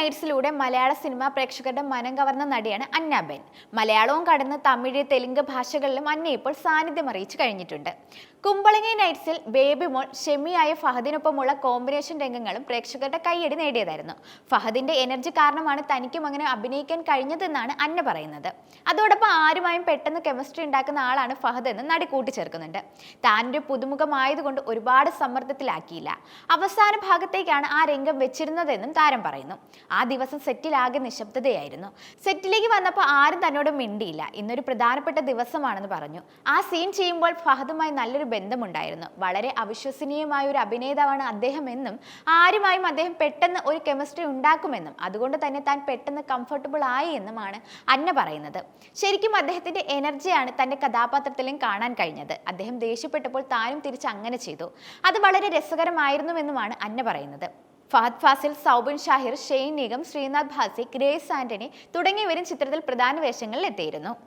നൈറ്റ്സിലൂടെ മലയാള cinema പ്രേക്ഷകരുടെ മനം കവർന്ന നടിയാണ് അന്നാബെൻ. മലയാളവും കടന്ന് തമിഴ്, തെലുങ്ക് ഭാഷകളിലും അന്ന ഇപ്പോൾ സാന്നിധ്യം അറിയിച്ചു കഴിഞ്ഞിട്ടുണ്ട്. കുമ്പളങ്ങി നൈറ്റ്സിൽ ബേബി മോൾ ഷെമിയായ ഫഹദിനൊപ്പമുള്ള കോമ്പിനേഷൻ രംഗങ്ങളും പ്രേക്ഷകരുടെ കയ്യടി നേടിയതായിരുന്നു. ഫഹദിന്റെ എനർജി കാരണമാണ് തനിക്കും അങ്ങനെ അഭിനയിക്കാൻ കഴിഞ്ഞതെന്നാണ് അന്ന പറയുന്നത്. അതോടൊപ്പം ആരുമായും പെട്ടെന്ന് കെമിസ്ട്രി ഉണ്ടാക്കുന്ന ആളാണ് ഫഹദ് എന്ന് നടി കൂട്ടിച്ചേർക്കുന്നുണ്ട്. താനൊരു പുതുമുഖമായതുകൊണ്ട് ഒരുപാട് സമ്മർദ്ദത്തിലാക്കിയില്ല. അവസാന ഭാഗത്തേക്കാണ് ആ രംഗം വെച്ചിരുന്നതെന്നും താരം പറയുന്നു. ആ ദിവസം സെറ്റിലാകെ നിശബ്ദതയായിരുന്നു. സെറ്റിലേക്ക് വന്നപ്പോൾ ആരും തന്നോട് മിണ്ടിയില്ല. ഇന്നൊരു പ്രധാനപ്പെട്ട ദിവസമാണെന്ന് പറഞ്ഞു. ആ സീൻ ചെയ്യുമ്പോൾ ഫഹദുമായി നല്ലൊരു ബന്ധമുണ്ടായിരുന്നു. വളരെ അവിശ്വസനീയമായ ഒരു അഭിനേതാവാണ് അദ്ദേഹം എന്നും ആരുമായും അദ്ദേഹം പെട്ടെന്ന് ഒരു കെമിസ്ട്രി ഉണ്ടാക്കുമെന്നും അതുകൊണ്ട് തന്നെ താൻ പെട്ടെന്ന് കംഫർട്ടബിൾ ആയി എന്നുമാണ് അന്ന പറയുന്നത്. ശരിക്കും അദ്ദേഹത്തിന്റെ എനർജിയാണ് തന്റെ കഥാപാത്രത്തിലും കാണാൻ കഴിഞ്ഞത്. അദ്ദേഹം ദേഷ്യപ്പെട്ടപ്പോൾ താനും തിരിച്ച് അങ്ങനെ ചെയ്തു. അത് വളരെ രസകരമായിരുന്നുവെന്നുമാണ് അന്ന പറയുന്നത്. ഫഹദ് ഫാസിൽ, സൗബിൻ ഷാഹിർ, ഷെയ്ൻ നിഗം, ശ്രീനാഥ് ഭാസി, ഗ്രേസ് ആന്റണി തുടങ്ങിയവരും ചിത്രത്തിൽ പ്രധാന വേഷങ്ങളിൽ എത്തിയിരുന്നു.